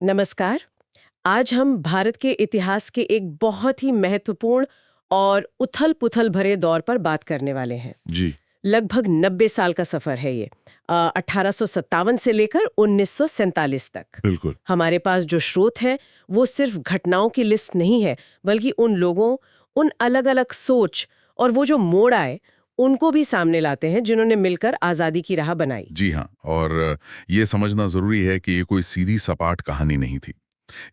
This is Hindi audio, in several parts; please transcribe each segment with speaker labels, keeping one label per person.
Speaker 1: नमस्कार। आज हम भारत के इतिहास के एक बहुत ही महत्वपूर्ण और उथल-पुथल भरे दौर पर बात करने वाले हैं।
Speaker 2: जी।
Speaker 1: लगभग 90 साल का सफर है ये। 1857 से लेकर 1947 तक।
Speaker 2: बिल्कुल।
Speaker 1: हमारे पास जो स्रोत है वो सिर्फ घटनाओं की लिस्ट नहीं है, बल्कि उन लोगों, उन अलग-अलग सोच और वो जो मोड़ आए, उनको भी सामने लाते हैं जिन्होंने मिलकर आज़ादी की राह बनाई।
Speaker 2: जी हाँ, और ये समझना ज़रूरी है कि ये कोई सीधी सपाट कहानी नहीं थी।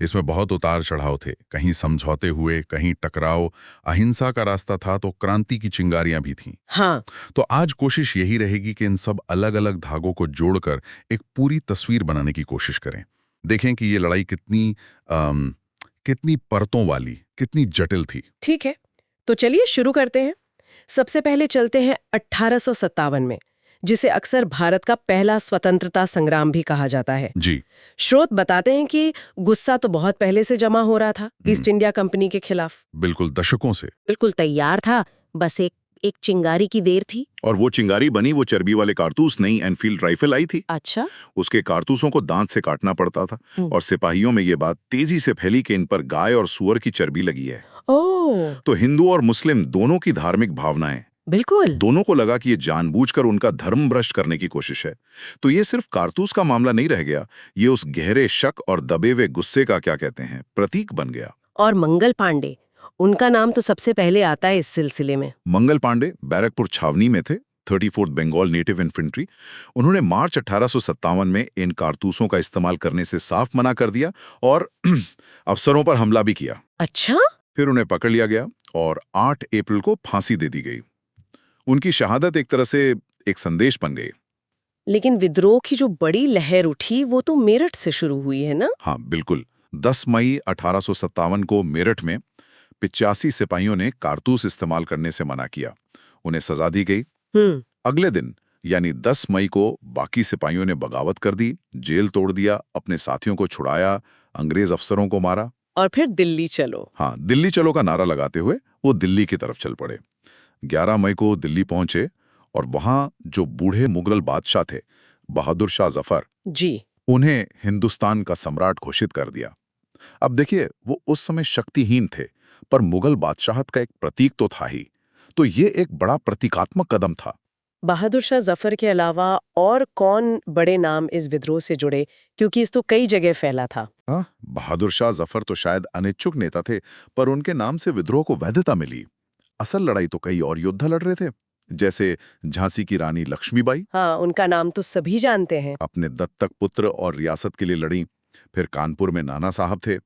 Speaker 2: इसमें बहुत उतार-चढ़ाव थे, कहीं समझौते हुए, कहीं टकराव, अहिंसा का रास्ता था तो क्रांति की चिंगारियां भी थीं।
Speaker 1: हाँ,
Speaker 2: तो आज कोशिश यही रहेगी कि इन सब अलग-अलग धागों को जोड़कर एक पूरी तस्वीर बनाने की कोशिश करें। देखें कि ये लड़ाई कितनी परतों वाली, कितनी जटिल थी।
Speaker 1: ठीक है। तो चलिए शुरू करते हैं। सबसे पहले चलते हैं 1857 में, जिसे अक्सर भारत का पहला स्वतंत्रता संग्राम भी कहा जाता है।
Speaker 2: जी।
Speaker 1: स्रोत बताते हैं कि गुस्सा तो बहुत पहले से जमा हो रहा था ईस्ट
Speaker 2: हम्म,
Speaker 1: इंडिया कंपनी के खिलाफ।
Speaker 2: बिल्कुल, दशकों से।
Speaker 1: बिल्कुल तैयार था, बस एक चिंगारी की देर थी।
Speaker 3: और वो चिंगारी बनी वो चर्बी वाले कारतूस नई एनफील्ड राइफल आई थी।
Speaker 1: अच्छा।
Speaker 3: उसके कारतूसों को दांत से काटना पड़ता था। और सिपाहियों में ये बात तेजी से फैली कि इन पर गाय और सुअर की चर्बी लगी है।
Speaker 1: ओह,
Speaker 3: तो हिंदू और मुस्लिम दोनों की धार्मिक भावनाएं,
Speaker 1: बिल्कुल।
Speaker 3: दोनों को लगा कि ये जानबूझकर उनका धर्म भ्रष्ट करने की कोशिश है। तो ये सिर्फ कारतूस का मामला नहीं रह गया, ये उस गहरे शक और दबे हुए गुस्से का क्या कहते हैं प्रतीक बन गया।
Speaker 1: और मंगल पांडे, उनका नाम तो सबसे पहले आता है इस सिलसिले में।
Speaker 3: मंगल पांडे बैरकपुर छावनी में थे, 34th बंगाल नेटिव इन्फेंट्री। उन्होंने मार्च 1857 में इन कारतूसों का इस्तेमाल करने से साफ मना कर दिया और अफसरों पर हमला भी किया।
Speaker 1: अच्छा।
Speaker 3: फिर उन्हें पकड़ लिया गया और 8 अप्रैल को फांसी दे दी गई। उनकी शहादत एक तरह से एक संदेश बन गई।
Speaker 1: लेकिन विद्रोह की जो बड़ी लहर उठी वो तो मेरठ से शुरू हुई है ना?
Speaker 3: हाँ बिल्कुल, 10 मई 1857 को मेरठ में 85 सिपाहियों ने कारतूस इस्तेमाल करने से मना किया। उन्हें सजा दी गई।
Speaker 1: हम्म।
Speaker 3: अगले दिन यानी 10 मई को बाकी सिपाहियों ने बगावत कर दी, जेल तोड़ दिया, अपने साथियों को छुड़ाया, अंग्रेज अफसरों को मारा।
Speaker 1: और फिर दिल्ली चलो।
Speaker 3: हाँ, दिल्ली चलो का नारा लगाते हुए वो दिल्ली की तरफ चल पड़े। 11 मई को दिल्ली पहुंचे और वहां जो बूढ़े मुगल बादशाह थे, बहादुर शाह जफर,
Speaker 1: जी।
Speaker 3: उन्हें हिंदुस्तान का सम्राट घोषित कर दिया। अब देखिए, वो उस समय शक्तिहीन थे, पर मुगल बादशाहत का एक प्रतीक तो था ही। तो ये एक बड़ा प्रतीकात्मक कदम था।
Speaker 1: बहादुर शाह जफर के अलावा और कौन बड़े नाम इस विद्रोह से जुड़े, क्योंकि इस तो कई जगह फैला था।
Speaker 3: हाँ, बहादुर शाह जफर तो शायद अनिच्छुक नेता थे, पर उनके नाम से विद्रोह को वैधता मिली। असल लड़ाई तो कई और योद्धा लड़ रहे थे, जैसे झांसी की रानी लक्ष्मीबाई
Speaker 1: हाँ, उनका नाम तो सभी जानते हैं।
Speaker 3: अपने दत्तक पुत्र और रियासत के लिए लड़ी। फिर कानपुर में नाना साहब थे,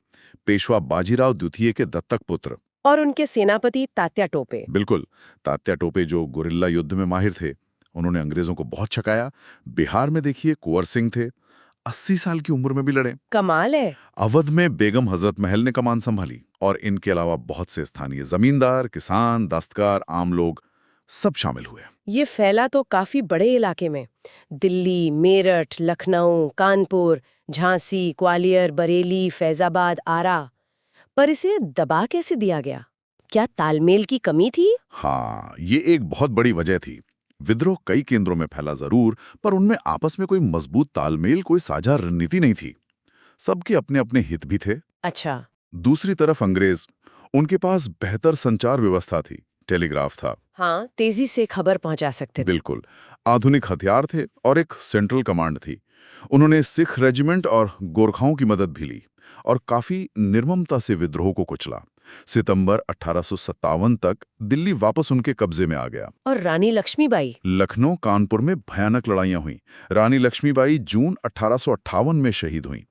Speaker 3: पेशवा बाजीराव द्वितीय के दत्तक पुत्र।
Speaker 1: और उनके सेनापति तात्या टोपे।
Speaker 3: बिल्कुल, तात्या टोपे जो गुरिल्ला युद्ध में माहिर थे, उन्होंने अंग्रेजों को बहुत छकाया। बिहार में देखिए कुंवर सिंह थे, 80 साल की उम्र में भी लड़े।
Speaker 1: कमाल है।
Speaker 3: अवध में बेगम हजरत महल ने कमान संभाली। और इनके अलावा बहुत से स्थानीय जमींदार, किसान, दस्तकार, आम लोग सब शामिल हुए।
Speaker 1: ये फैला तो काफी बड़े इलाके में। दिल्ली, मेरठ, लखनऊ, कानपुर, झांसी, ग्वालियर, बरेली, फैजाबाद, आरा। पर इसे दबा कैसे दिया गया? क्या तालमेल की कमी थी?
Speaker 3: हाँ, ये एक बहुत बड़ी वजह थी। विद्रोह कई केंद्रों में फैला जरूर, पर उनमें आपस में कोई मजबूत तालमेल, कोई साझा रणनीति नहीं थी। सबके अपने अपने हित भी थे।
Speaker 1: अच्छा।
Speaker 3: दूसरी तरफ अंग्रेज, उनके पास बेहतर संचार व्यवस्था थी, टेलीग्राफ था।
Speaker 1: हाँ, तेजी से खबर पहुंचा सकते थे।
Speaker 3: बिल्कुल, आधुनिक हथियार थे और एक सेंट्रल कमांड थी। उन्होंने सिख रेजिमेंट और गोरखाओं की मदद भी ली और काफी निर्ममता से विद्रोह को कुचला। सितंबर 1857 तक दिल्ली वापस उनके कब्जे में आ गया।
Speaker 1: और रानी लक्ष्मीबाई?
Speaker 3: लखनऊ, कानपुर में भयानक लड़ाइयां हुईं। रानी लक्ष्मीबाई जून 1858 में शहीद हुईं।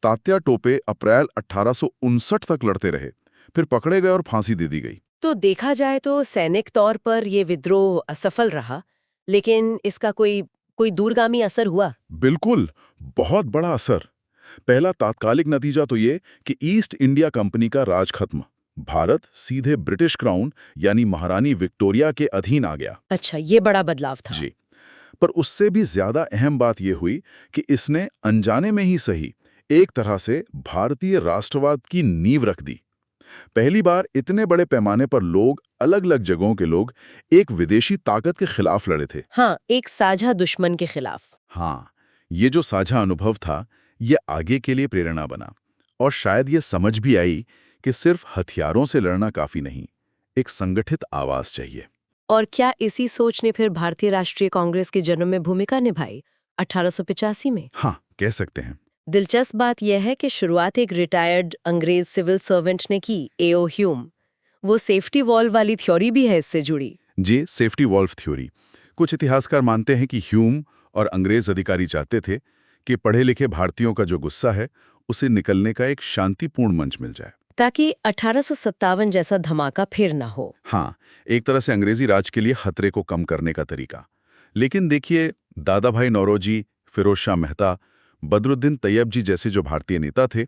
Speaker 3: तात्या टोपे अप्रैल 1859 तक लड़ते रहे, फिर पकड़े गए और फांसी दे दी गई।
Speaker 1: तो देखा जाए तो सैनिक तौर पर ये विद्रोह असफल रहा, लेकिन इसका कोई कोई दूरगामी असर हुआ?
Speaker 3: बिल्कुल, बहुत बड़ा असर। पहला तात्कालिक नतीजा तो ये कि ईस्ट इंडिया कंपनी का राज खत्म। भारत सीधे ब्रिटिश क्राउन यानी महारानी विक्टोरिया के अधीन आ गया।
Speaker 1: अच्छा, ये बड़ा बदलाव था।
Speaker 3: जी, पर उससे भी ज्यादा अहम बात यह हुई कि इसने अनजाने में ही सही एक तरह से भारतीय राष्ट्रवाद की नींव रख दी। पहली बार इतने बड़े पैमाने पर लोग, अलग अलग जगहों के लोग, एक विदेशी ताकत के खिलाफ लड़े थे।
Speaker 1: हाँ, एक साझा दुश्मन के खिलाफ।
Speaker 3: हाँ, ये जो साझा अनुभव था, ये आगे के लिए प्रेरणा बना और शायद ये समझ भी आई कि सिर्फ हथियारों से लड़ना काफी नहीं, एक संगठित आवाज चाहिए।
Speaker 1: और क्या इसी सोच ने फिर भारतीय राष्ट्रीय कांग्रेस के जन्म में भूमिका निभाई 1885 में?
Speaker 3: हाँ, कह सकते हैं।
Speaker 1: दिलचस्प बात यह है कि शुरुआत एक रिटायर्ड अंग्रेज सिविल सर्वेंट ने की, ए.ओ. ह्यूम। वो सेफ्टी वॉल्व वाली थ्योरी भी है इससे जुड़ी।
Speaker 3: जी, सेफ्टी वॉल्व थ्योरी। कुछ इतिहासकार मानते हैं कि ह्यूम और अंग्रेज अधिकारी चाहते थे कि पढ़े लिखे भारतीयों का जो गुस्सा है उसे निकलने का एक शांतिपूर्ण मंच मिल जाए,
Speaker 1: ताकि 1857 जैसा धमाका फिर ना हो।
Speaker 3: हाँ, एक तरह से अंग्रेजी राज के लिए खतरे को कम करने का तरीका। लेकिन देखिए, दादा भाई नौरोजी, फिरोज शाह मेहता, बदरुद्दीन तैयब जी जैसे जो भारतीय नेता थे,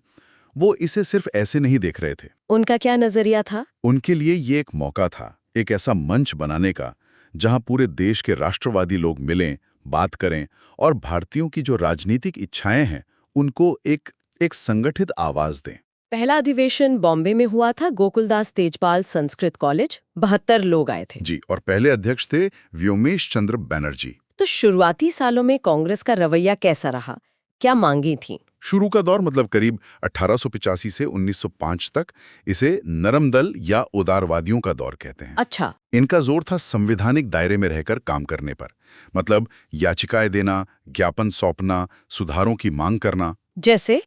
Speaker 3: वो इसे सिर्फ ऐसे नहीं देख रहे थे।
Speaker 1: उनका क्या नजरिया था?
Speaker 3: उनके लिए ये एक मौका था, एक ऐसा मंच बनाने का जहां पूरे देश के राष्ट्रवादी लोग मिलें, बात करें और भारतीयों की जो राजनीतिक इच्छाएं हैं उनको एक संगठित आवाज दें।
Speaker 1: पहला अधिवेशन बॉम्बे में हुआ था, गोकुलदास तेजपाल संस्कृत कॉलेज। 72 लोग आए थे।
Speaker 3: जी, और पहले अध्यक्ष थे व्योमेश चंद्र बैनर्जी।
Speaker 1: तो शुरुआती सालों में कांग्रेस का रवैया कैसा रहा? क्या मांगी थी?
Speaker 3: शुरू का दौर मतलब करीब 1885 से 1905 तक इसे नरम दल या उदारवादियों का दौर कहते हैं।
Speaker 1: अच्छा।
Speaker 3: इनका जोर था संवैधानिक दायरे में रहकर काम करने पर, मतलब याचिकाएं देना, ज्ञापन सौंपना, सुधारों की मांग करना। जैसे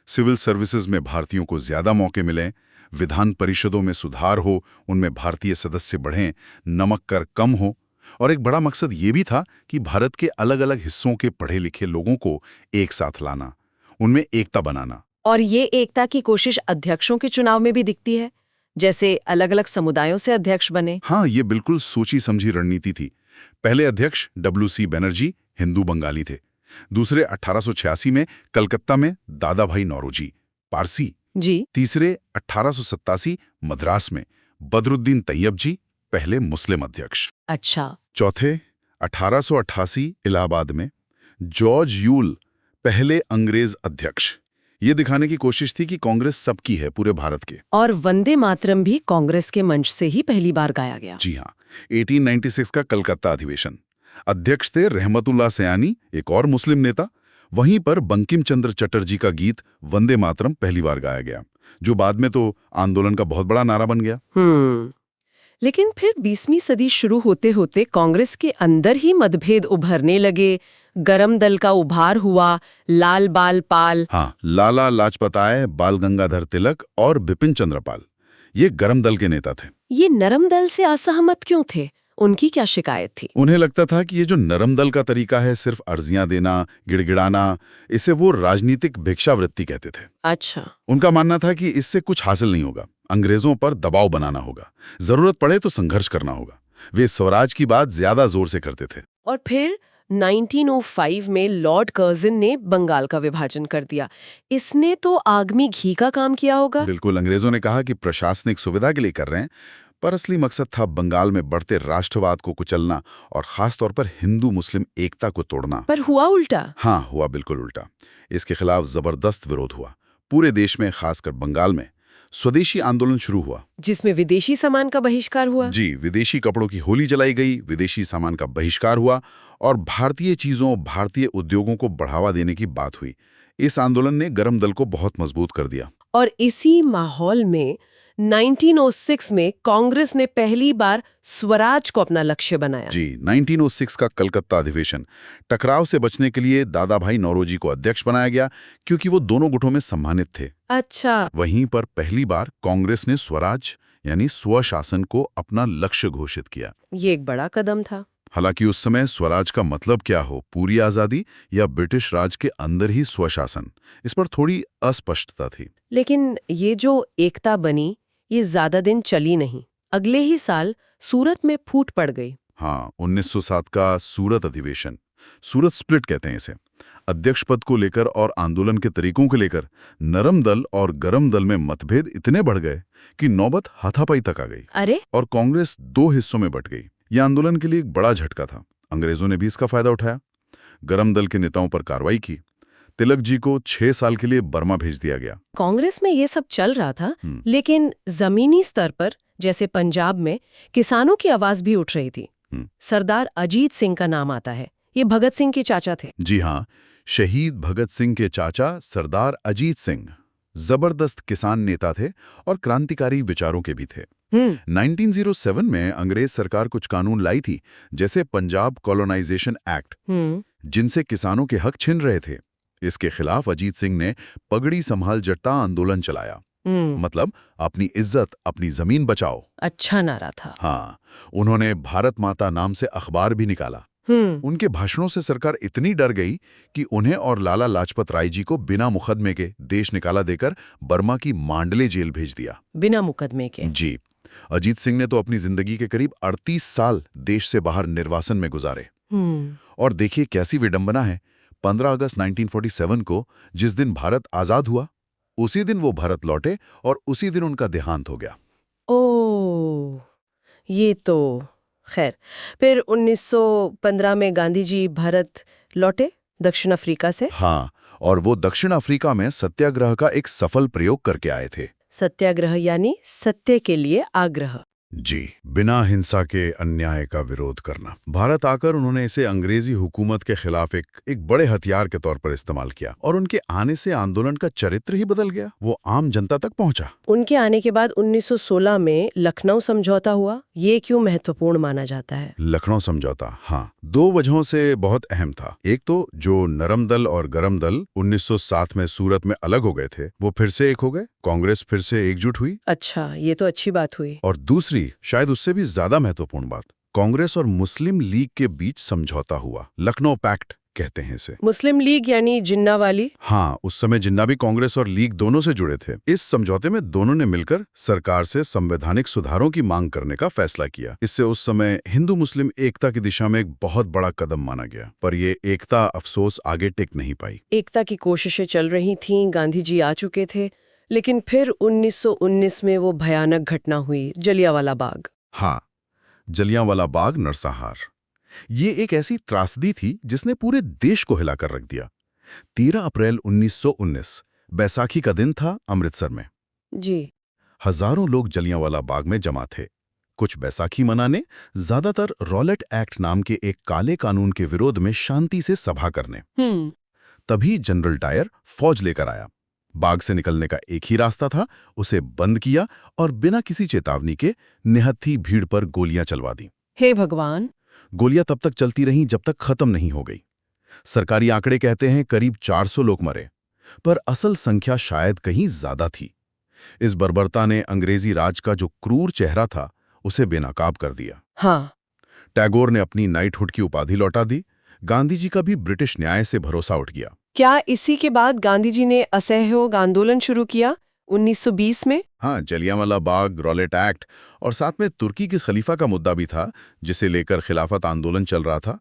Speaker 3: सिविल सर्विसेज में भारतीयों को ज्यादा मौके मिलें, विधान परिषदों में सुधार हो, उनमें भारतीय सदस्य बढ़ें, नमक कर कम हो। और एक बड़ा मकसद ये भी था कि भारत के अलग अलग हिस्सों के पढ़े लिखे लोगों को एक साथ लाना, उनमें एकता बनाना।
Speaker 1: और ये एकता की कोशिश अध्यक्षों के चुनाव में भी दिखती है, जैसे अलग अलग समुदायों से अध्यक्ष बने।
Speaker 3: हाँ, ये बिल्कुल सोची समझी रणनीति थी। पहले अध्यक्ष W.C. बनर्जी हिंदू बंगाली थे। दूसरे 1886 में कलकत्ता में दादा भाई नौरोजी, पारसी
Speaker 1: जी।
Speaker 3: तीसरे 1887 मद्रास में बदरुद्दीन तैयब जी, पहले मुस्लिम अध्यक्ष।
Speaker 1: अच्छा।
Speaker 3: चौथे 1888 इलाहाबाद में जॉर्ज यूल, पहले अंग्रेज अध्यक्ष। ये दिखाने की कोशिश थी कि कांग्रेस सबकी है, पूरे भारत के।
Speaker 1: और वंदे मातरम भी कांग्रेस के मंच से ही पहली बार गाया गया।
Speaker 3: जी हाँ, 1896 का कलकत्ता अधिवेशन। अध्यक्ष थे रहमतुल्लाह सयानी, एक और मुस्लिम नेता। वहीं पर बंकिम चंद्र चटर्जी का गीत वंदे मातरम पहली बार गाया गया, जो बाद में तो आंदोलन का बहुत बड़ा नारा बन गया।
Speaker 1: लेकिन फिर 20वीं सदी शुरू होते होते कांग्रेस के अंदर ही मतभेद उभरने लगे। गरम दल का उभार हुआ, लाल बाल पाल।
Speaker 3: हाँ, लाला लाजपताय, बाल गंगाधर तिलक और बिपिन चंद्र पाल, ये गरम दल के नेता थे।
Speaker 1: ये नरम दल से असहमत क्यों थे? उनकी क्या शिकायत थी?
Speaker 3: उन्हें लगता था कि ये जो नरम दल का तरीका है, सिर्फ अर्जियां देना, गिड़गिड़ाना, इसे वो राजनीतिक भिक्षावृत्ति कहते थे।
Speaker 1: अच्छा।
Speaker 3: उनका मानना था कि इससे कुछ हासिल नहीं होगा, अंग्रेजों पर दबाव बनाना होगा, जरूरत पड़े तो संघर्ष करना होगा। वे स्वराज की बात ज्यादा जोर से करते थे।
Speaker 1: और फिर 1905 में लॉर्ड कर्जन ने बंगाल का विभाजन कर दिया। इसने तो आग में घी का काम किया होगा।
Speaker 3: बिल्कुल, अंग्रेजों ने कहा कि प्रशासनिक सुविधा के लिए कर रहे हैं, पर असली मकसद था बंगाल में बढ़ते राष्ट्रवाद को कुचलना और खासतौर पर हिंदू मुस्लिम एकता को तोड़ना।
Speaker 1: पर हुआ उल्टा।
Speaker 3: हाँ, हुआ बिल्कुल उल्टा। इसके खिलाफ जबरदस्त विरोध हुआ। पूरे देश में, खासकर बंगाल में स्वदेशी आंदोलन शुरू हुआ,
Speaker 1: जिसमें विदेशी सामान का बहिष्कार हुआ।
Speaker 3: जी, विदेशी कपड़ों की होली जलाई गई, विदेशी सामान का बहिष्कार हुआ और भारतीय चीजों, भारतीय उद्योगों को बढ़ावा देने की बात हुई। इस आंदोलन ने गरम दल को बहुत मजबूत कर दिया।
Speaker 1: और इसी माहौल में 1906 में कांग्रेस ने पहली बार स्वराज को अपना लक्ष्य बनाया।
Speaker 3: जी, 1906 का कलकत्ता अधिवेशन। टकराव से बचने के लिए दादा भाई नौरोजी को अध्यक्ष बनाया गया, क्योंकि वो दोनों गुटों में सम्मानित थे।
Speaker 1: अच्छा।
Speaker 3: वहीं पर पहली बार कांग्रेस ने स्वराज यानी स्वशासन को अपना लक्ष्य घोषित किया।
Speaker 1: ये एक बड़ा कदम था।
Speaker 3: हालांकि उस समय स्वराज का मतलब क्या हो, पूरी आजादी या ब्रिटिश राज के अंदर ही स्वशासन, इस पर थोड़ी अस्पष्टता थी।
Speaker 1: लेकिन ये जो एकता बनी, ये ज्यादा दिन चली नहीं। अगले ही साल सूरत में फूट पड़ गई।
Speaker 3: हाँ, 1907 का सूरत अधिवेशन। सूरत स्प्लिट कहते हैं इसे। अध्यक्ष पद को लेकर और आंदोलन के तरीकों को लेकर नरम दल और गरम दल में मतभेद इतने बढ़ गए कि नौबत हाथापाई तक आ गई।
Speaker 1: अरे!
Speaker 3: और कांग्रेस दो हिस्सों में बट गई। यह आंदोलन के लिए एक बड़ा झटका था। अंग्रेजों ने भी इसका फायदा उठाया, गरम दल के नेताओं पर कार्रवाई की। तिलक जी को 6 साल के लिए बर्मा भेज दिया गया।
Speaker 1: कांग्रेस में ये सब चल रहा था, लेकिन जमीनी स्तर पर, जैसे पंजाब में, किसानों की आवाज भी उठ रही थी। सरदार अजीत सिंह का नाम आता है। ये भगत सिंह के चाचा थे।
Speaker 3: जी हाँ, शहीद भगत सिंह के चाचा सरदार अजीत सिंह जबरदस्त किसान नेता थे और क्रांतिकारी विचारों के भी थे। 1907 में अंग्रेज सरकार कुछ कानून लाई थी, जैसे पंजाब कॉलोनाइजेशन एक्ट, जिनसे किसानों के हक छिन रहे थे। इसके खिलाफ अजीत सिंह ने पगड़ी संभाल जट्टा आंदोलन चलाया। मतलब अपनी इज्जत, अपनी जमीन बचाओ।
Speaker 1: अच्छा नारा था।
Speaker 3: हाँ, उन्होंने भारत माता नाम से अखबार भी निकाला। उनके भाषणों से सरकार इतनी डर गई कि उन्हें और लाला लाजपत राय जी को बिना मुकदमे के देश निकाला देकर बर्मा की मांडले जेल भेज दिया।
Speaker 1: बिना मुकदमे के? जी।
Speaker 3: अजीत सिंह ने तो अपनी जिंदगी के करीब 38 साल देश से बाहर निर्वासन में गुजारे। और देखिए कैसी विडंबना है, 15 अगस्त 1947 को जिस दिन भारत आजाद हुआ, उसी दिन वो भारत लौटे और उसी दिन उनका देहांत हो गया।
Speaker 1: ओह, ये तो खैर। फिर 1915 में गांधी जी भारत लौटे दक्षिण अफ्रीका से।
Speaker 3: हाँ, और वो दक्षिण अफ्रीका में सत्याग्रह का एक सफल प्रयोग करके आए थे।
Speaker 1: सत्याग्रह यानी सत्य के लिए आग्रह।
Speaker 3: जी, बिना हिंसा के अन्याय का विरोध करना। भारत आकर उन्होंने इसे अंग्रेजी हुकूमत के खिलाफ एक बड़े हथियार के तौर पर इस्तेमाल किया और उनके आने से आंदोलन का चरित्र ही बदल गया। वो आम जनता तक पहुंचा।
Speaker 1: उनके आने के बाद 1916 में लखनऊ समझौता हुआ। ये क्यों महत्वपूर्ण माना जाता है?
Speaker 3: लखनऊ समझौता, हाँ, 2 वजहों से बहुत अहम था। एक तो जो नरम दल और गरम दल 1907 में सूरत में अलग हो गए थे, वो फिर से एक हो गए। कांग्रेस फिर से एकजुट हुई।
Speaker 1: अच्छा, ये तो अच्छी बात हुई।
Speaker 3: और दूसरी, शायद उससे भी ज्यादा महत्वपूर्ण बात, कांग्रेस और मुस्लिम लीग के बीच समझौता हुआ। लखनऊ पैक्ट कहते हैं इसे।
Speaker 1: मुस्लिम लीग यानी जिन्ना वाली?
Speaker 3: हाँ, उस समय जिन्ना भी कांग्रेस और लीग दोनों से जुड़े थे। इस समझौते में दोनों ने मिलकर सरकार से संवैधानिक सुधारों की मांग करने का फैसला किया। इससे उस समय हिंदू मुस्लिम एकता की दिशा में एक बहुत बड़ा कदम माना गया। पर ये एकता अफसोस आगे टिक नहीं पाई।
Speaker 1: एकता की कोशिशें चल रही थीं, गांधी जी आ चुके थे, लेकिन फिर 1919 में वो भयानक घटना हुई, जलियांवाला बाग।
Speaker 3: हाँ, जलियांवाला बाग नरसंहार। ये एक ऐसी त्रासदी थी जिसने पूरे देश को हिलाकर रख दिया। 13 अप्रैल 1919 बैसाखी का दिन था अमृतसर में।
Speaker 1: जी।
Speaker 3: हजारों लोग जलियांवाला बाग में जमा थे, कुछ बैसाखी मनाने, ज्यादातर रॉलेट एक्ट नाम के एक काले कानून के विरोध में शांति से सभा करने। तभी जनरल डायर फौज लेकर आया। बाग से निकलने का एक ही रास्ता था, उसे बंद किया और बिना किसी चेतावनी के निहत्थी भीड़ पर गोलियां चलवा दी।
Speaker 1: हे भगवान!
Speaker 3: गोलियां तब तक चलती रहीं जब तक खत्म नहीं हो गई। सरकारी आंकड़े कहते हैं करीब 400 लोग मरे, पर असल संख्या शायद कहीं ज्यादा थी। इस बर्बरता ने अंग्रेजी राज का जो क्रूर चेहरा था, उसे बेनकाब कर दिया।
Speaker 1: हाँ।
Speaker 3: टैगोर ने अपनी नाइटहुड की उपाधि लौटा दी। गांधी जी का भी ब्रिटिश न्याय से भरोसा उठ गया।
Speaker 1: क्या इसी के बाद गांधी जी ने असहयोग आंदोलन शुरू किया 1920 में?
Speaker 3: हाँ, जलियांवाला बाग, रॉलेट एक्ट और साथ में तुर्की के खलीफा का मुद्दा भी था, जिसे लेकर खिलाफत आंदोलन चल रहा था।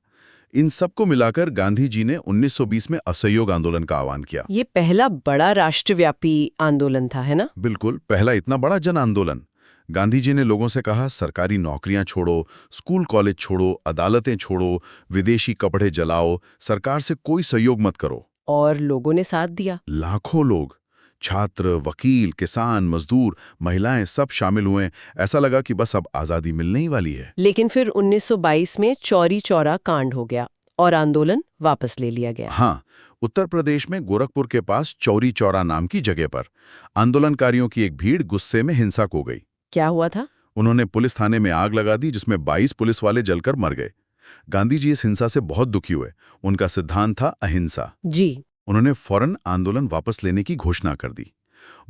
Speaker 3: इन सबको मिलाकर गांधी जी ने 1920 में असहयोग आंदोलन का आह्वान किया।
Speaker 1: ये पहला बड़ा राष्ट्रव्यापी आंदोलन था, है ना?
Speaker 3: बिल्कुल, पहला इतना बड़ा जन आंदोलन। गांधी जी ने लोगों से कहा, सरकारी नौकरियां छोड़ो, स्कूल कॉलेज छोड़ो, अदालतें छोड़ो, विदेशी कपड़े जलाओ, सरकार से कोई सहयोग मत करो।
Speaker 1: और लोगों ने साथ दिया।
Speaker 3: लाखों लोग, छात्र, वकील, किसान, मजदूर, महिलाएं, सब शामिल हुए। ऐसा लगा कि बस अब आजादी मिलने ही वाली है।
Speaker 1: लेकिन फिर 1922 में चौरी चौरा कांड हो गया और आंदोलन वापस ले लिया गया।
Speaker 3: हाँ, उत्तर प्रदेश में गोरखपुर के पास चौरी चौरा नाम की जगह पर आंदोलनकारियों की एक भीड़ गुस्से में हिंसक हो गई।
Speaker 1: क्या हुआ था?
Speaker 3: उन्होंने पुलिस थाने में आग लगा दी, जिसमें 22 पुलिस वाले जलकर मर गए। गांधी जी इस हिंसा से बहुत दुखी हुए। उनका सिद्धांत था अहिंसा।
Speaker 1: जी।
Speaker 3: उन्होंने फौरन आंदोलन वापस लेने की घोषणा कर दी।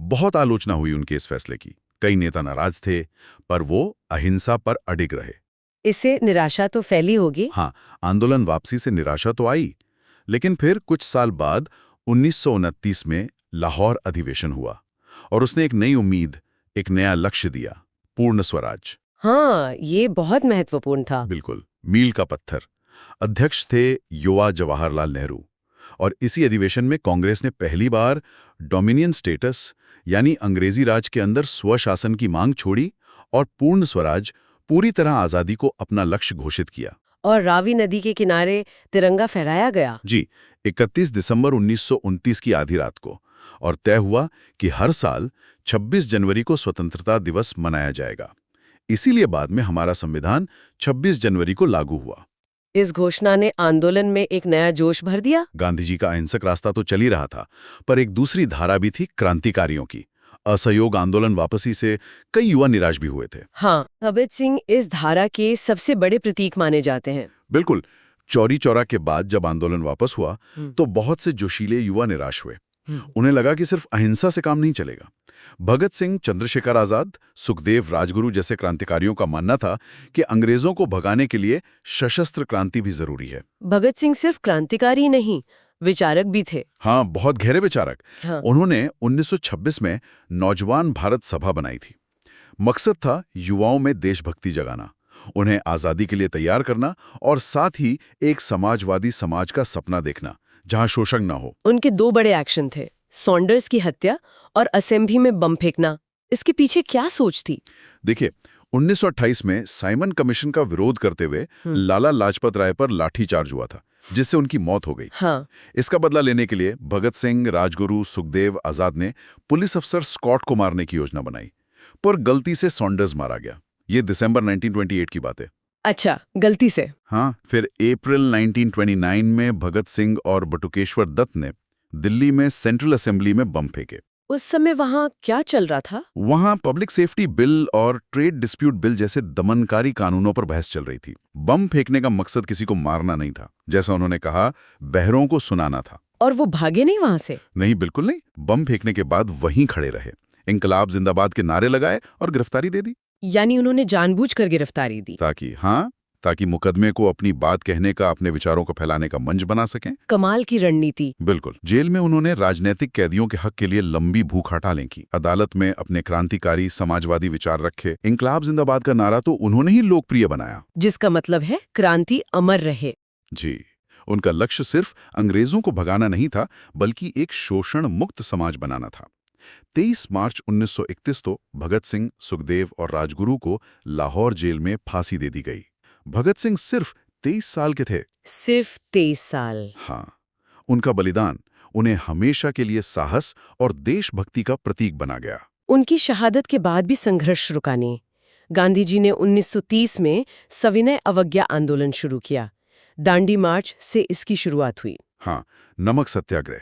Speaker 3: बहुत आलोचना हुई उनके इस फैसले की। कई नेता नाराज थे, पर वो अहिंसा पर अडिग रहे।
Speaker 1: इससे निराशा तो फैली होगी।
Speaker 3: हाँ, आंदोलन वापसी से निराशा तो आई, लेकिन फिर कुछ साल बाद 1929 में लाहौर अधिवेशन हुआ और उसने एक नई उम्मीद, एक नया लक्ष्य दिया, पूर्ण स्वराज।
Speaker 1: हाँ, ये बहुत महत्वपूर्ण था।
Speaker 3: बिल्कुल, मील का पत्थर। अध्यक्ष थे युवा जवाहरलाल नेहरू। और इसी अधिवेशन में कांग्रेस ने पहली बार डोमिनियन स्टेटस यानी अंग्रेजी राज के अंदर स्वशासन की मांग छोड़ी और पूर्ण स्वराज, पूरी तरह आजादी को अपना लक्ष्य घोषित किया।
Speaker 1: और रावी नदी के किनारे तिरंगा फहराया गया।
Speaker 3: जी, 31 दिसंबर 1929 की आधी रात को। और तय हुआ कि हर साल 26 जनवरी को स्वतंत्रता दिवस मनाया जाएगा। इसीलिए बाद में हमारा संविधान 26 जनवरी को लागू हुआ।
Speaker 1: इस घोषणा ने आंदोलन में एक नया जोश भर दिया।
Speaker 3: गांधी जी का अहिंसक रास्ता तो चल ही रहा था, पर एक दूसरी धारा भी थी क्रांतिकारियों की। असहयोग आंदोलन वापसी से कई युवा निराश भी हुए थे।
Speaker 1: हाँ, भगत सिंह इस धारा के सबसे बड़े प्रतीक माने जाते हैं।
Speaker 3: बिल्कुल। चौरी चौरा के बाद जब आंदोलन वापस हुआ तो बहुत से जोशीले युवा निराश हुए। उन्हें लगा कि सिर्फ अहिंसा से काम नहीं चलेगा। भगत सिंह, चंद्रशेखर आजाद, सुखदेव, राजगुरु जैसे क्रांतिकारियों का मानना था कि अंग्रेजों को भगाने के लिए सशस्त्र क्रांति भी जरूरी है।
Speaker 1: भगत सिंह सिर्फ क्रांतिकारी नहीं, विचारक भी थे।
Speaker 3: हाँ, बहुत गहरे विचारक।
Speaker 1: हाँ।
Speaker 3: उन्होंने 1926 में नौजवान भारत सभा बनाई थी। मकसद था युवाओं में देशभक्ति जगाना, उन्हें आजादी के लिए तैयार करना और साथ ही एक समाजवादी समाज का सपना देखना जहां शोषण ना हो।
Speaker 1: उनके दो बड़े एक्शन थे, सॉन्डर्स की हत्या और असेंबली में बम फेंकना। इसके पीछे क्या सोच थी?
Speaker 3: देखिए, 1928 में साइमन कमीशन का विरोध करते हुए लाला लाजपत राय पर लाठीचार्ज हुआ था, जिससे उनकी मौत हो गई।
Speaker 1: हाँ।
Speaker 3: इसका बदला लेने के लिए भगत सिंह, राजगुरु, सुखदेव, आजाद ने पुलिस अफसर स्कॉट को मारने की योजना बनाई, पर गलती से सॉन्डर्स मारा गया। ये दिसंबर 1928 की बात है।
Speaker 1: अच्छा, गलती से।
Speaker 3: हाँ, फिर अप्रैल 1929 में भगत सिंह और बटुकेश्वर दत्त ने दिल्ली में सेंट्रल असेंबली में बम फेंके।
Speaker 1: उस समय वहाँ क्या चल रहा था?
Speaker 3: वहां पब्लिक सेफ्टी बिल और ट्रेड डिस्प्यूट बिल जैसे दमनकारी कानूनों पर बहस चल रही थी। बम फेंकने का मकसद किसी को मारना नहीं था, जैसा उन्होंने कहा, बहरों को सुनाना था।
Speaker 1: और वो भागे नहीं वहां से?
Speaker 3: नहीं, बिल्कुल नहीं। बम फेंकने के बाद वहीं खड़े रहे, इंकलाब जिंदाबाद के नारे लगाए और गिरफ्तारी दे दी।
Speaker 1: यानी उन्होंने जानबूझकर गिरफ्तारी दी?
Speaker 3: ताकि मुकदमे को अपनी बात कहने का, अपने विचारों को फैलाने का मंच बना सकें।
Speaker 1: कमाल की रणनीति।
Speaker 3: बिल्कुल। जेल में उन्होंने राजनीतिक कैदियों के हक के लिए लंबी भूख हड़तालें की। अदालत में अपने क्रांतिकारी समाजवादी विचार रखे। इंकलाब जिंदाबाद का नारा तो उन्होंने ही लोकप्रिय बनाया।
Speaker 1: जिसका मतलब है क्रांति अमर रहे।
Speaker 3: जी। उनका लक्ष्य सिर्फ अंग्रेजों को भगाना नहीं था, बल्कि एक शोषण मुक्त समाज बनाना था। 23 मार्च 1931 तो भगत सिंह, सुखदेव और राजगुरु को लाहौर जेल में फांसी दे दी गई। भगत सिंह सिर्फ 23 साल के थे।
Speaker 1: सिर्फ 23 साल?
Speaker 3: हाँ। उनका बलिदान उन्हें हमेशा के लिए साहस और देशभक्ति का प्रतीक बना गया।
Speaker 1: उनकी शहादत के बाद भी संघर्ष रुका नहीं। गांधी जी ने 1930 में सविनय अवज्ञा आंदोलन शुरू किया। दांडी मार्च से इसकी शुरुआत हुई।
Speaker 3: हाँ, नमक सत्याग्रह।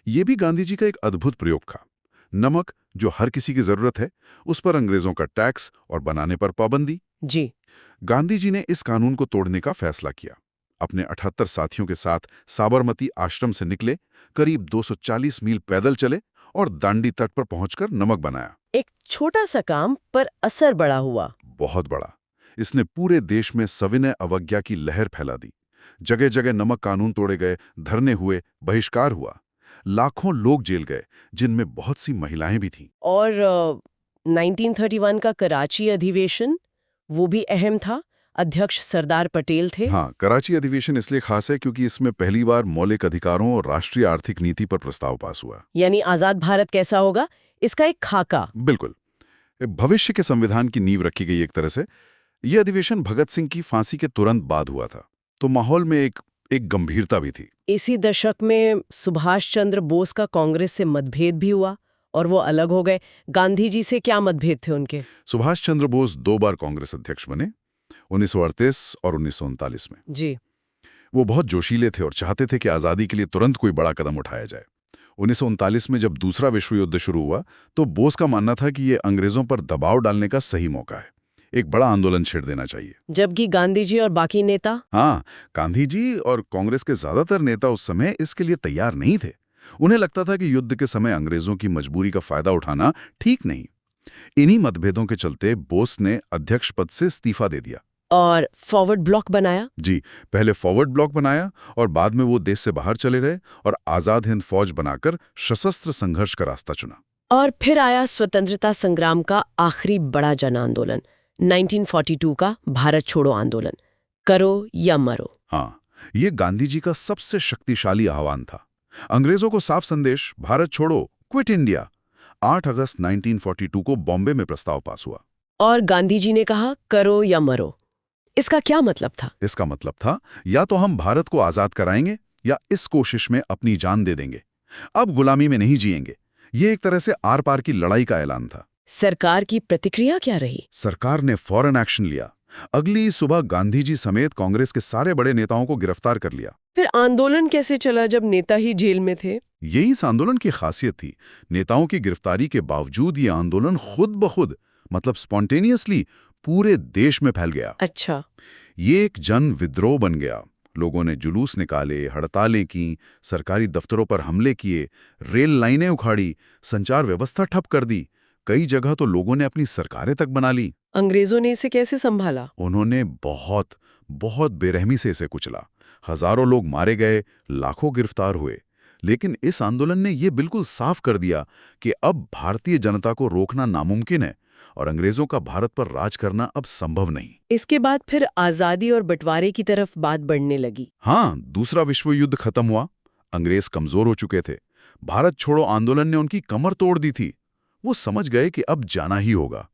Speaker 3: ये भी गांधी जी का एक अद्भुत प्रयोग था। नमक, जो हर किसी की जरूरत है, उस पर अंग्रेजों का टैक्स और बनाने पर पाबंदी।
Speaker 1: जी।
Speaker 3: गांधी जी ने इस कानून को तोड़ने का फैसला किया। अपने 78 साथियों के साथ साबरमती आश्रम से निकले, करीब 240 मील पैदल चले और दांडी तट पर पहुंचकर नमक बनाया।
Speaker 1: एक छोटा सा काम, पर असर बड़ा हुआ।
Speaker 3: बहुत बड़ा। इसने पूरे देश में सविनय अवज्ञा की लहर फैला दी। जगह जगह नमक कानून तोड़े गए, धरने हुए, बहिष्कार हुआ। लाखों लोग जेल गए, जिनमें बहुत सी महिलाएं भी थीं।
Speaker 1: और 1931 का कराची अधिवेशन, वो भी अहम था। अध्यक्ष सरदार पटेल थे।
Speaker 3: हाँ, कराची अधिवेशन इसलिए खास है क्योंकि इसमें पहली बार मौलिक अधिकारों और राष्ट्रीय आर्थिक नीति पर प्रस्ताव पास हुआ।
Speaker 1: यानी आजाद भारत कैसा होगा, इसका एक खाका।
Speaker 3: बिल्कुल। भविष्य के संविधान की नींव रखी गई एक तरह से। यह अधिवेशन भगत सिंह की फांसी के तुरंत बाद हुआ था, तो माहौल में एक गंभीरता भी थी।
Speaker 1: इसी दशक में सुभाष चंद्र बोस का कांग्रेस से मतभेद भी हुआ और वो अलग हो गए। गांधी जी से क्या मतभेद थे उनके?
Speaker 3: सुभाष चंद्र बोस 2 बार कांग्रेस अध्यक्ष बने, 1938 और 1939 में।
Speaker 1: जी।
Speaker 3: वो बहुत जोशीले थे और चाहते थे कि आज़ादी के लिए तुरंत कोई बड़ा कदम उठाया जाए। 1939 में जब दूसरा विश्व युद्ध शुरू हुआ तो बोस का मानना था कि ये अंग्रेजों पर दबाव डालने का सही मौका है, एक बड़ा आंदोलन छेड़ देना चाहिए।
Speaker 1: जबकि गांधी जी और बाकी नेता?
Speaker 3: हाँ, गांधी जी और कांग्रेस के ज्यादातर नेता उस समय इसके लिए तैयार नहीं थे। उन्हें लगता था कि युद्ध के समय अंग्रेजों की मजबूरी का फायदा उठाना ठीक नहीं। इन्हीं मतभेदों के चलते बोस ने अध्यक्ष पद से इस्तीफा दे दिया
Speaker 1: और फॉरवर्ड ब्लॉक बनाया।
Speaker 3: जी, पहले फॉरवर्ड ब्लॉक बनाया और बाद में वो देश से बाहर चले रहे और आजाद हिंद फौज बनाकर सशस्त्र संघर्ष का रास्ता चुना।
Speaker 1: और फिर आया स्वतंत्रता संग्राम का आखिरी बड़ा जन आंदोलन, 1942 का भारत छोड़ो आंदोलन, करो या मरो।
Speaker 3: हाँ, ये गांधी जी का सबसे शक्तिशाली आह्वान था। अंग्रेजों को साफ संदेश, भारत छोड़ो, क्विट इंडिया। 8 अगस्त 1942 को बॉम्बे में प्रस्ताव पास हुआ।
Speaker 1: और गांधी जी ने कहा, करो या मरो। इसका क्या मतलब था?
Speaker 3: इसका मतलब था, या तो हम भारत को आजाद कराएंगे या इस कोशिश में अपनी जान दे देंगे। अब गुलामी में नहीं जिएंगे। ये एक तरह से आर पार की लड़ाई का ऐलान था।
Speaker 1: सरकार की प्रतिक्रिया क्या रही?
Speaker 3: सरकार ने फौरन एक्शन लिया। अगली सुबह गांधी जी समेत कांग्रेस के सारे बड़े नेताओं को गिरफ्तार कर लिया।
Speaker 1: फिर आंदोलन कैसे चला जब नेता ही जेल में थे?
Speaker 3: यही इस आंदोलन की खासियत थी। नेताओं की गिरफ्तारी के बावजूद ये आंदोलन खुद ब खुद मतलब स्पॉन्टेनियसली पूरे देश में फैल गया।
Speaker 1: अच्छा।
Speaker 3: ये एक जन विद्रोह बन गया। लोगों ने जुलूस निकाले, हड़तालें की, सरकारी दफ्तरों पर हमले किए, रेल लाइनें उखाड़ी, संचार व्यवस्था ठप कर दी। कई जगह तो लोगों ने अपनी सरकारें तक बना ली।
Speaker 1: अंग्रेजों ने इसे कैसे संभाला?
Speaker 3: उन्होंने बहुत बहुत बेरहमी से इसे कुचला। हजारों लोग मारे गए, लाखों गिरफ्तार हुए। लेकिन इस आंदोलन ने यह बिल्कुल साफ कर दिया कि अब भारतीय जनता को रोकना नामुमकिन है और अंग्रेजों का भारत पर राज करना अब संभव नहीं।
Speaker 1: इसके बाद फिर आजादी और बंटवारे की तरफ बात बढ़ने लगी।
Speaker 3: हाँ, दूसरा विश्व युद्ध खत्म हुआ। अंग्रेज कमजोर हो चुके थे। भारत छोड़ो आंदोलन ने उनकी कमर तोड़ दी थी। वो समझ गए कि अब जाना ही होगा।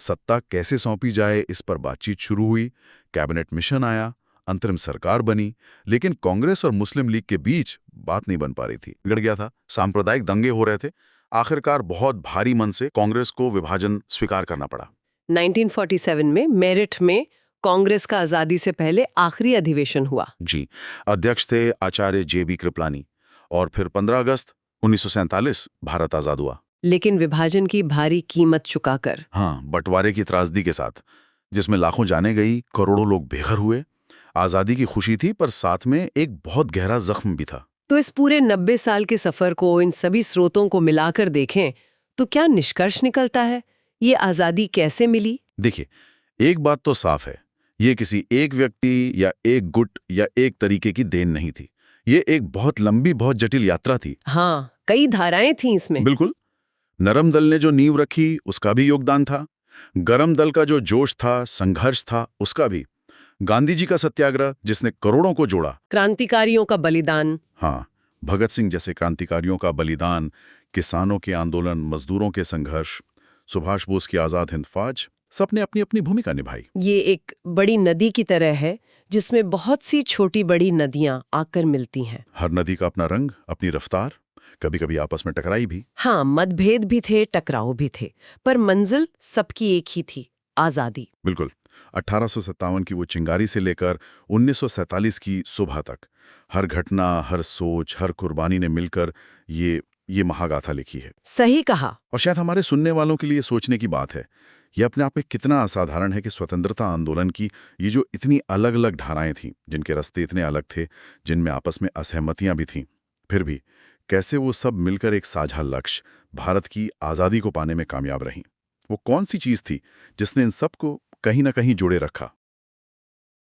Speaker 3: सत्ता कैसे सौंपी जाए, इस पर बातचीत शुरू हुई। कैबिनेट मिशन आया, अंतरिम सरकार बनी, लेकिन कांग्रेस और मुस्लिम लीग के बीच बात नहीं बन पा रही थी। बिगड़ गया था, सांप्रदायिक दंगे हो रहे थे। आखिरकार बहुत भारी मन से कांग्रेस को विभाजन स्वीकार करना पड़ा।
Speaker 1: 1947 में मेरठ में कांग्रेस का आजादी से पहले आखिरी अधिवेशन हुआ।
Speaker 3: जी, अध्यक्ष थे आचार्य JB कृपलानी। और फिर 15 अगस्त 1947 भारत आजाद हुआ।
Speaker 1: लेकिन विभाजन की भारी कीमत चुकाकर।
Speaker 3: हाँ, बंटवारे की त्रासदी के साथ, जिसमें लाखों जानें गई, करोड़ों लोग बेघर हुए। आजादी की खुशी थी, पर साथ में एक बहुत गहरा जख्म भी था।
Speaker 1: तो इस पूरे 90 साल के सफर को, इन सभी स्रोतों को मिलाकर देखें तो क्या निष्कर्ष निकलता है? ये आजादी कैसे मिली?
Speaker 3: देखिए, एक बात तो साफ है, ये किसी एक व्यक्ति या एक गुट या एक तरीके की देन नहीं थी। ये एक बहुत लंबी, बहुत जटिल यात्रा थी।
Speaker 1: हाँ, कई धाराएं थीं इसमें।
Speaker 3: बिल्कुल। नरम दल ने जो नींव रखी, उसका भी योगदान था। गरम दल का जो जोश था, संघर्ष था, उसका भी। गांधी जी का सत्याग्रह, जिसने करोड़ों को जोड़ा।
Speaker 1: क्रांतिकारियों का बलिदान।
Speaker 3: हाँ, भगत सिंह जैसे क्रांतिकारियों का बलिदान, किसानों के आंदोलन, मजदूरों के संघर्ष, सुभाष बोस की आजाद हिंद फौज, सबने अपनी अपनी भूमिका निभाई।
Speaker 1: ये एक बड़ी नदी की तरह है जिसमें बहुत सी छोटी बड़ी नदियां आकर मिलती हैं।
Speaker 3: हर नदी का अपना रंग, अपनी रफ्तार, कभी कभी आपस में टकराई भी।
Speaker 1: हाँ, मतभेद भी थे, टकराव भी थे, पर मंजिल सबकी एक ही थी, आजादी।
Speaker 3: बिल्कुल। 1857 की वो चिंगारी से लेकर 1947 की सुबह तक हर घटना, हर सोच, हर कुर्बानी ने मिलकर ये महागाथा लिखी है।
Speaker 1: सही कहा।
Speaker 3: और शायद हमारे सुनने वालों के लिए सोचने की बात है, ये अपने आप में कितना असाधारण है कि स्वतंत्रता आंदोलन की ये जो इतनी अलग अलग धाराएं थीं, जिनके रास्ते इतने अलग थे, जिनमें आपस में असहमतियां भी थीं, फिर भी कैसे वो सब मिलकर एक साझा लक्ष्य, भारत की आज़ादी को पाने में कामयाब रहीं। वो कौन सी चीज़ थी जिसने इन सबको कहीं ना कहीं जोड़े रखा?